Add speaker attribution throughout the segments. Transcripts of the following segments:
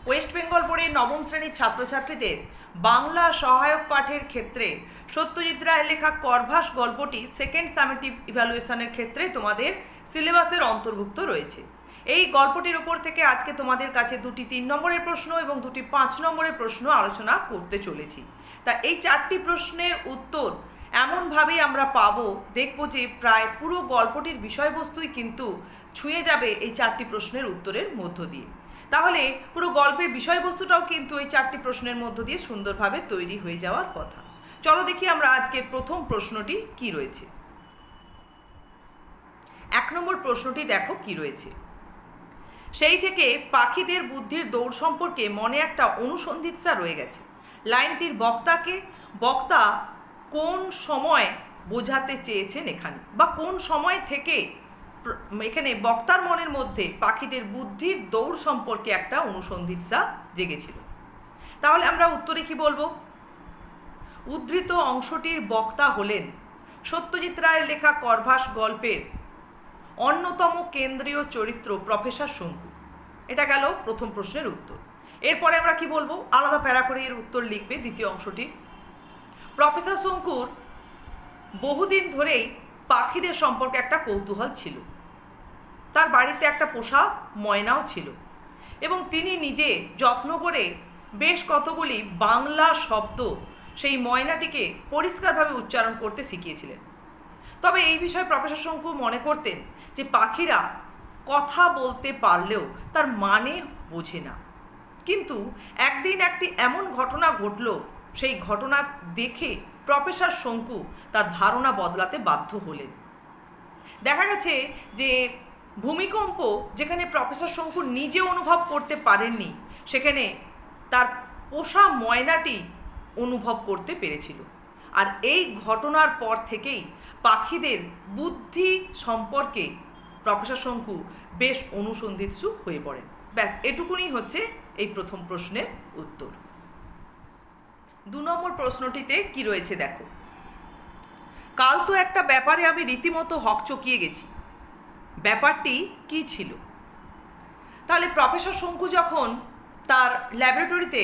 Speaker 1: West Bengal বোর্ডের নবম শ্রেণীর ছাত্রছাত্রীদের বাংলা সহায়ক পাঠের ক্ষেত্রে সত্যজিৎ রায়ের লেখা করভাস গল্পটি সেকেন্ড সামেটিভ ইভ্যালুয়েশনের ক্ষেত্রে তোমাদের সিলেবাসের অন্তর্ভুক্ত রয়েছে। এই গল্পটির উপর থেকে আজকে তোমাদের কাছে দুটি 3 নম্বরের প্রশ্ন এবং দুটি 5 নম্বরের প্রশ্ন আলোচনা করতে চলেছি। তা এই 4টি প্রশ্নের উত্তর এমনভাবেই আমরা পাবো, দেখব যে প্রায় পুরো গল্পটির বিষয়বস্তুই কিন্তু ছুঁয়ে যাবে এই 4টি প্রশ্নের উত্তরের মধ্য দিয়ে। তাহলে পুরো গল্পের বিষয়বস্তুটাও কিন্তু এই 4টি প্রশ্নের মধ্য দিয়ে সুন্দরভাবে তৈরি হয়ে যাওয়ার কথা। চলো দেখি আমরা আজকের প্রথম প্রশ্নটি কি রয়েছে। 1 নম্বর প্রশ্নটি দেখো কি রয়েছে। সেই থেকে পাখিদের বুদ্ধির দৌড় সম্পর্কে মনে একটা অনুসন্ধিৎসা রয়ে গেছে। লাইনটির বক্তা কোন সময় বোঝাতে চেয়েছেন এখানে, বা কোন সময় থেকে এখানে বক্তার মনের মধ্যে পাখিদের বুদ্ধির দৌড় সম্পর্কে একটা অনুসন্ধিৎসা জেগেছিল। তাহলে আমরা উত্তরে কি বলবো? উদ্ধৃত অংশটির বক্তা হলেন সত্যজিৎ রায়ের লেখা করভাস গল্পের অন্যতম কেন্দ্রীয় চরিত্র প্রফেসর শঙ্কু। এটা গেল প্রথম প্রশ্নের উত্তর। এরপরে আমরা কি বলবো? আলাদা প্যারা করে এর উত্তর লিখবে দ্বিতীয় অংশটি। প্রফেসর শঙ্কুর বহুদিন ধরেই পাখিদের সম্পর্কে একটা কৌতূহল ছিল। তার বাড়িতে একটা পোষা ময়নাও ছিল এবং তিনি নিজে যত্ন করে বেশ কতগুলি বাংলা শব্দ সেই ময়নাটিকে পরিষ্কারভাবে উচ্চারণ করতে শিখিয়েছিলেন। তবে এই বিষয়ে প্রফেসর শঙ্কু মনে করতেন যে পাখিরা কথা বলতে পারলেও তার মানে বোঝে না। কিন্তু একদিন একটি এমন ঘটনা ঘটল, সেই ঘটনা দেখে প্রফেসর শঙ্কু তার ধারণা বদলাতে বাধ্য হলেন। দেখা গেছে যে ভূমিকম্প যেখানে প্রফেসর শঙ্কু নিজে অনুভব করতে পারেননি, সেখানে তার পোষা ময়নাটি অনুভব করতে পেরেছিল। আর এই ঘটনার পর থেকেই পাখিদের বুদ্ধি সম্পর্কে প্রফেসর শঙ্কু বেশ অনুসন্ধিৎসু হয়ে পড়েন। ব্যাস, এটুকুনি হচ্ছে এই প্রথম প্রশ্নের উত্তর। 2 নম্বর প্রশ্নটিতে কি রয়েছে দেখো। কাল তো একটা ব্যাপারে আমি রীতিমতো হকচকিয়ে গেছি, ব্যাপারটি কি ছিল? তাহলে প্রফেসর শঙ্কু যখন তার ল্যাবরেটরিতে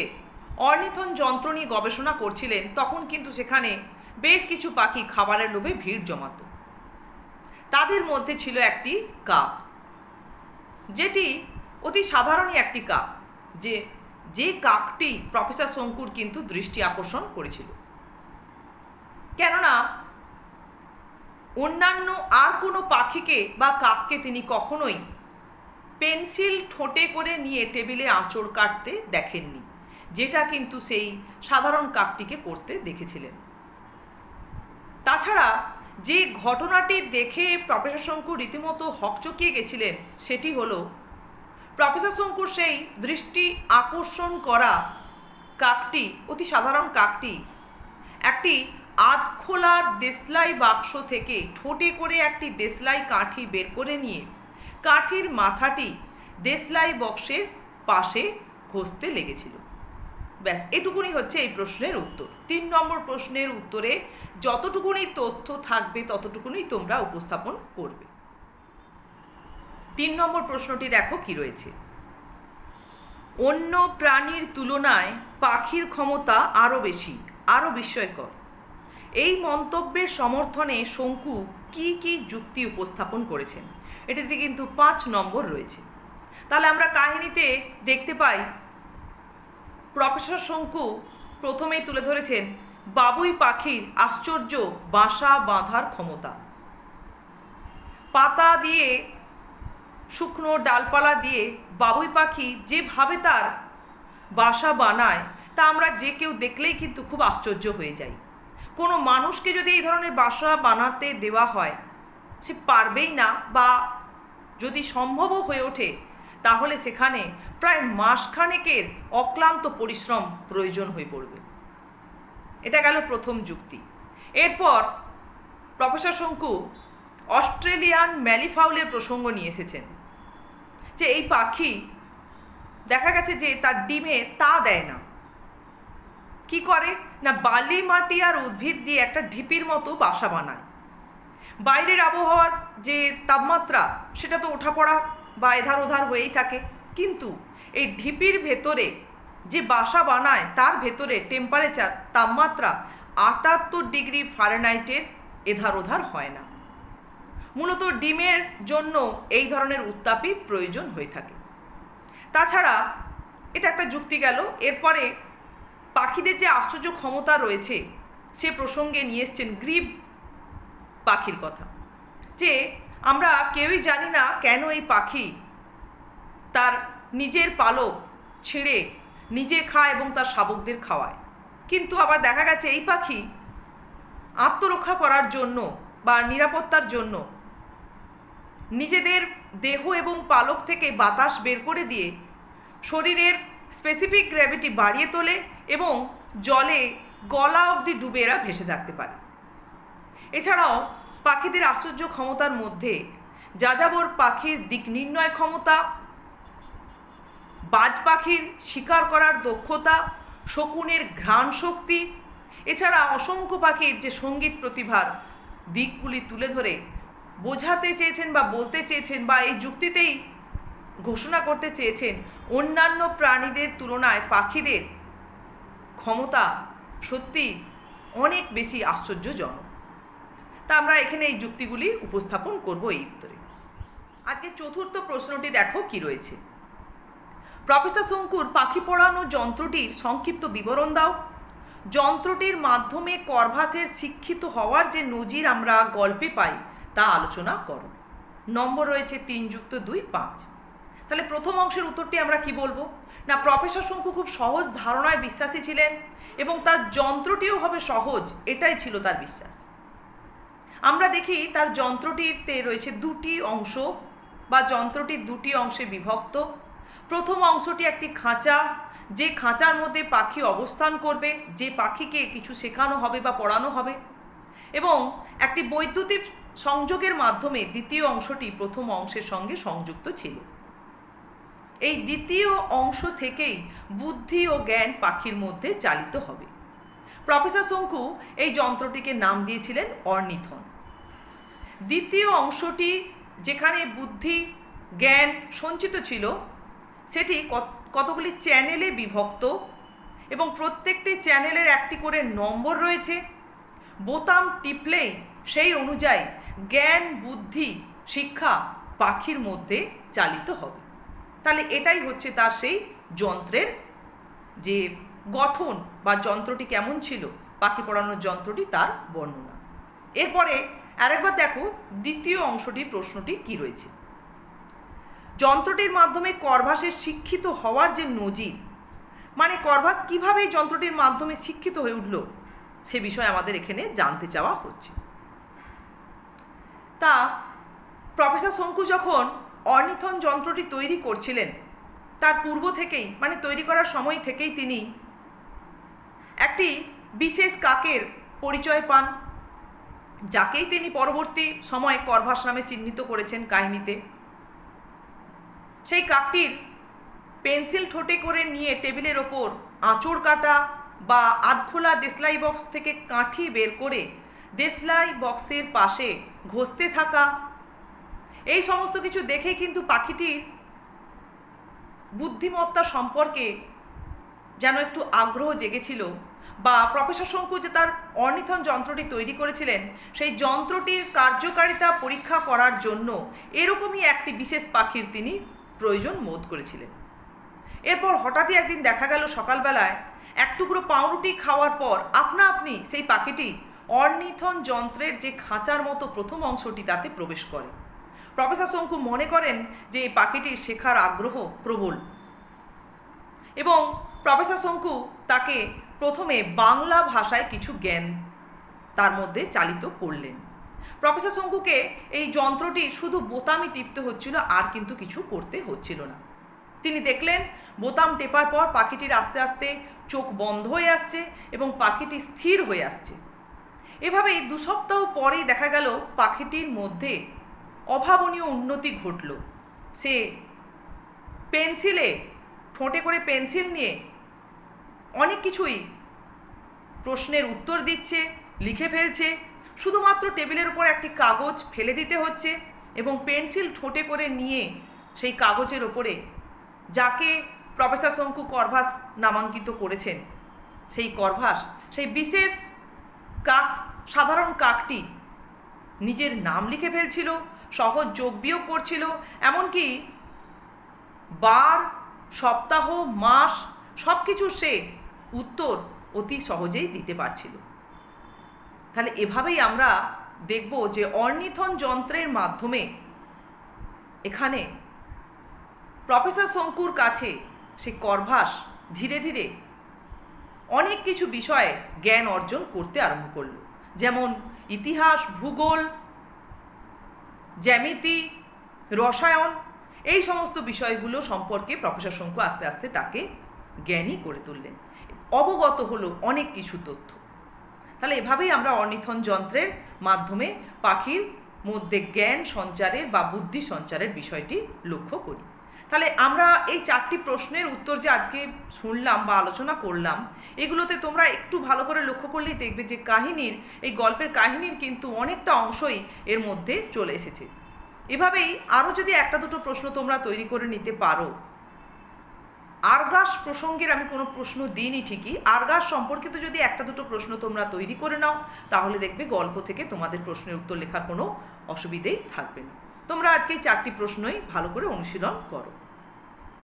Speaker 1: অর্নিথন যন্ত্র নিয়ে গবেষণা করছিলেন, তখন কিন্তু সেখানে বেশ কিছু পাখি খাবারের লোভে ভিড় জমাত। তাদের মধ্যে ছিল একটি কাক, যেটি অতি সাধারণই একটি কাক, যে কাকটি প্রফেসর শঙ্কুর কিন্তু দৃষ্টি আকর্ষণ করেছিল। কেননা অন্যান্য আর কোনো পাখিকে বা কাককে তিনি কখনোই পেন্সিল ঠোঁটে করে নিয়ে টেবিলে আঁচড় কাটতে দেখেননি, যেটা কিন্তু সেই সাধারণ কাকটিকে করতে দেখেছিলেন। তাছাড়া যে ঘটনাটি দেখে প্রফেসর শঙ্কু রীতিমতো হকচকিয়ে গেছিলেন, সেটি হলো প্রফেসর শঙ্কুর সেই দৃষ্টি আকর্ষণ করা কাকটি, অতি সাধারণ কাকটি, একটি আধখোলা দেশলাই বাক্স থেকে ঠোঁটে করে একটি দেশলাই কাঠি বের করে নিয়ে কাঠির মাথাটি দেশলাই বক্সের পাশে ঘষতে লেগেছিল। ব্যাস, এটুকুনি হচ্ছে এই প্রশ্নের উত্তর। 3 নম্বর প্রশ্নের উত্তরে যতটুকুনি তথ্য থাকবে ততটুকুনি তোমরা উপস্থাপন করবে। 3 নম্বর প্রশ্নটি দেখো কি রয়েছে। অন্য প্রাণীর তুলনায় পাখির ক্ষমতা আরও বেশি, আরও বিস্ময়কর। এই মন্তব্যের সমর্থনে শঙ্কু কি কি যুক্তি উপস্থাপন করেছেন? এটিতে কিন্তু 5 নম্বর রয়েছে। তাহলে আমরা কাহিনীতে দেখতে পাই প্রফেসর শঙ্কু প্রথমেই তুলে ধরেছেন বাবুই পাখির আশ্চর্য বাসা বাঁধার ক্ষমতা। পাতা দিয়ে, শুকনো ডালপালা দিয়ে বাবুই পাখি যেভাবে তার বাসা বানায়, তা আমরা যে কেউ দেখলেই কিন্তু খুব আশ্চর্য হয়ে যাই। কোনো মানুষকে যদি এই ধরনের বাসা বানাতে দেওয়া হয়, সে পারবেই না, বা যদি সম্ভবও হয়ে ওঠে তাহলে সেখানে প্রায় মাসখানেকের অক্লান্ত পরিশ্রম প্রয়োজন হয়ে পড়বে। এটা গেল প্রথম যুক্তি। এরপর প্রফেসর শঙ্কু অস্ট্রেলিয়ান ম্যালিফাউলের প্রসঙ্গ নিয়ে এসেছেন, যে এই পাখি দেখা গেছে যে তার ডিমে তা দেয় না। কি করে না, বালি মাটি আর উদ্ভিদ দিয়ে একটা ঢিপির মতো বাসা বানায়। বাইরের আবহাওয়ার যে তাপমাত্রা, সেটা তো ওঠাপড়া বা এধার ওধার হয়েই থাকে। কিন্তু এই ঢিপির ভেতরে যে বাসা বানায় তার ভেতরে টেম্পারেচার তাপমাত্রা 78 ডিগ্রি ফারেনহাইটের এধার ওধার হয় না। মূলত ডিমের জন্য এই ধরনের উত্তাপই প্রয়োজন হয়ে থাকে। তাছাড়া এটা একটা যুক্তি গেল। এরপরে পাখিদের যে আশ্চর্য ক্ষমতা রয়েছে সে প্রসঙ্গে নিয়ে এসছেন গ্রিব পাখির কথা, যে আমরা কেউই জানি না কেন এই পাখি তার নিজের পালক ছিঁড়ে নিজে খায় এবং তার শাবকদের খাওয়ায়। কিন্তু আবার দেখা গেছে এই পাখি আত্মরক্ষা করার জন্য বা নিরাপত্তার জন্য নিজেদের দেহ এবং পালক থেকে বাতাস বের করে দিয়ে শরীরের স্পেসিফিক গ্র্যাভিটি বাড়িয়ে তোলে এবং জলে গলা অবধি ডুবে এরা ভেসে থাকতে পারে। এছাড়াও পাখিদের আশ্চর্য ক্ষমতার মধ্যে যাযাবর পাখির দিক নির্ণয় ক্ষমতা, বাজ পাখির শিকার করার দক্ষতা, শকুনের ঘ্রাণ শক্তি, এছাড়া অসংখ্য পাখির যে সঙ্গীত প্রতিভার দিকগুলি তুলে ধরে বোঝাতে চেয়েছেন বা বলতে চেয়েছেন বা এই যুক্তিতেই ঘোষণা করতে চেয়েছেন অন্যান্য প্রাণীদের তুলনায় পাখিদের ক্ষমতা সত্যি অনেক বেশি আশ্চর্যজনক। তা আমরা এখানে এই যুক্তিগুলি উপস্থাপন করব এই উত্তরে। আজকে চতুর্থ প্রশ্নটি দেখো কি রয়েছে। প্রফেসর শঙ্কুর পাখি পড়ানো যন্ত্রটির সংক্ষিপ্ত বিবরণ দাও। যন্ত্রটির মাধ্যমে করভাসের শিক্ষিত হওয়ার যে নজির আমরা গল্পে পাই তা আলোচনা করো। নম্বর রয়েছে 3+2 5। তাহলে প্রথম অংশের উত্তরটি আমরা কি বলবো না, প্রফেসর শঙ্কু খুব সহজ ধারণায় বিশ্বাসী ছিলেন এবং তার যন্ত্রটিও হবে সহজ, এটাই ছিল তার বিশ্বাস। আমরা দেখি তার যন্ত্রটিতে রয়েছে দুটি অংশ বা যন্ত্রটি দুটি অংশে বিভক্ত। প্রথম অংশটি একটি খাঁচা, যে খাঁচার মধ্যে পাখি অবস্থান করবে, যে পাখিকে কিছু শেখানো হবে বা পড়ানো হবে, এবং একটি বৈদ্যুতিক সংযোগের মাধ্যমে দ্বিতীয় অংশটি প্রথম অংশের সঙ্গে সংযুক্ত ছিল। এই দ্বিতীয় অংশ থেকেই বুদ্ধি ও জ্ঞান পাখির মধ্যে চালিত হবে। প্রফেসর শঙ্কু এই যন্ত্রটিকে নাম দিয়েছিলেন অর্নিথন। দ্বিতীয় অংশটি যেখানে বুদ্ধি জ্ঞান সঞ্চিত ছিল সেটি কতগুলি চ্যানেলে বিভক্ত এবং প্রত্যেকটি চ্যানেলের একটি করে নম্বর রয়েছে। বোতাম টিপলেই সেই অনুযায়ী জ্ঞান বুদ্ধি শিক্ষা পাখির মধ্যে চালিত হবে। তাহলে এটাই হচ্ছে তার সেই যন্ত্রের যে গঠন বা যন্ত্রটি কেমন ছিল, পাখি পড়ানোর যন্ত্রটি তার বর্ণনা। এরপরে আরেকবার দেখো দ্বিতীয় অংশটির প্রশ্নটি কি রয়েছে। যন্ত্রটির মাধ্যমে করভাসের শিক্ষিত হওয়ার যে নজির, মানে করভাস কীভাবে এই যন্ত্রটির মাধ্যমে শিক্ষিত হয়ে উঠল সে বিষয়ে আমাদের এখানে জানতে চাওয়া হচ্ছে। তা প্রফেসর শঙ্কু যখন অর্নিথন যন্ত্রটি তৈরি করছিলেন তার পূর্ব থেকেই, মানে তৈরি করার সময় থেকেই তিনি একটি বিশেষ কাকের পরিচয় পান, যাকেই তিনি পরবর্তী সময়ে করভাস নামে চিহ্নিত করেছেন কাহিনীতে। সেই কাকটির পেন্সিল ঠোঁটে করে নিয়ে টেবিলের ওপর আঁচড় কাটা বা আধখোলা দেশলাই বক্স থেকে কাঠি বের করে দেশলাই বক্সের পাশে ঘষতে থাকা, এই সমস্ত কিছু দেখেই কিন্তু পাখিটির বুদ্ধিমত্তা সম্পর্কে যেন একটু আগ্রহ জেগেছিল, বা প্রফেসর শঙ্কু যে তার অর্নিথন যন্ত্রটি তৈরি করেছিলেন সেই যন্ত্রটির কার্যকারিতা পরীক্ষা করার জন্য এরকমই একটি বিশেষ পাখির তিনি প্রয়োজন বোধ করেছিলেন। এরপর হঠাৎই একদিন দেখা গেল সকালবেলায় এক টুকরো পাউরুটি খাওয়ার পর আপনা আপনি সেই পাখিটি অর্নিথন যন্ত্রের যে খাঁচার মতো প্রথম অংশটি তাতে প্রবেশ করে। প্রফেসর শঙ্কু মনে করেন যে এই পাখিটির শেখার আগ্রহ প্রবল এবং প্রফেসর শঙ্কু তাকে প্রথমে বাংলা ভাষায় কিছু জ্ঞান তার মধ্যে চালিত করলেন। প্রফেসর শঙ্কুকে এই যন্ত্রটি শুধু বোতামই টিপতে হচ্ছিল, আর কিন্তু কিছু করতে হচ্ছিল না। তিনি দেখলেন বোতাম টেপার পর পাখিটির আস্তে আস্তে চোখ বন্ধ হয়ে আসছে এবং পাখিটি স্থির হয়ে আসছে। এভাবেই 2 সপ্তাহ পরেই দেখা গেল পাখিটির মধ্যে অভাবনীয় উন্নতি ঘটল। সে পেন্সিলে ঠোঁটে করে পেন্সিল নিয়ে অনেক কিছুই প্রশ্নের উত্তর দিচ্ছে, লিখে ফেলছে। শুধুমাত্র টেবিলের উপর একটি কাগজ ফেলে দিতে হচ্ছে এবং পেন্সিল ঠোঁটে করে নিয়ে সেই কাগজের ওপরে যাকে প্রফেসর শঙ্কু করভাস নামাঙ্কিত করেছেন, সেই করভাস সেই বিশেষ কাক, সাধারণ কাকটি নিজের নাম লিখে ফেলছিল, সহজ যোগ বিয়োগ করছিল, এমনকি বার, সপ্তাহ, মাস সব কিছু সে উত্তর অতি সহজেই দিতে পারছিল। তাহলে এভাবেই আমরা দেখব যে অর্নিথন যন্ত্রের মাধ্যমে এখানে প্রফেসর শঙ্কুর কাছে সে করভাস ধীরে ধীরে অনেক কিছু বিষয়ে জ্ঞান অর্জন করতে আরম্ভ করল, যেমন ইতিহাস, ভূগোল, জ্যামিতি, রসায়ন, এই সমস্ত বিষয়গুলো সম্পর্কে প্রফেসর শঙ্কু আস্তে আস্তে তাকে জ্ঞানী করে তুললেন, অবগত হলো অনেক কিছু তথ্য। তাহলে এভাবেই আমরা অর্নিথন যন্ত্রের মাধ্যমে পাখির মধ্যে জ্ঞান সঞ্চারের বা বুদ্ধি সঞ্চারের বিষয়টি লক্ষ্য করি। তাহলে আমরা এই 4টি প্রশ্নের উত্তর যে আজকে শুনলাম বা আলোচনা করলাম, এগুলোতে তোমরা একটু ভালো করে লক্ষ্য করলেই দেখবে যে কাহিনীর, এই গল্পের কাহিনীর কিন্তু অনেকটা অংশই এর মধ্যে চলে এসেছে। এভাবেই আরও যদি একটা দুটো প্রশ্ন তোমরা তৈরি করে নিতে পারো, আর্গাস প্রসঙ্গের আমি কোনো প্রশ্ন দিইনি ঠিকই, আর্গাস সম্পর্কিত যদি একটা দুটো প্রশ্ন তোমরা তৈরি করে নাও, তাহলে দেখবে গল্প থেকে তোমাদের প্রশ্নের উত্তর লেখার কোনো অসুবিধেই থাকবে না। তোমরা আজকে এই 4টি প্রশ্নই ভালো করে অনুশীলন করো।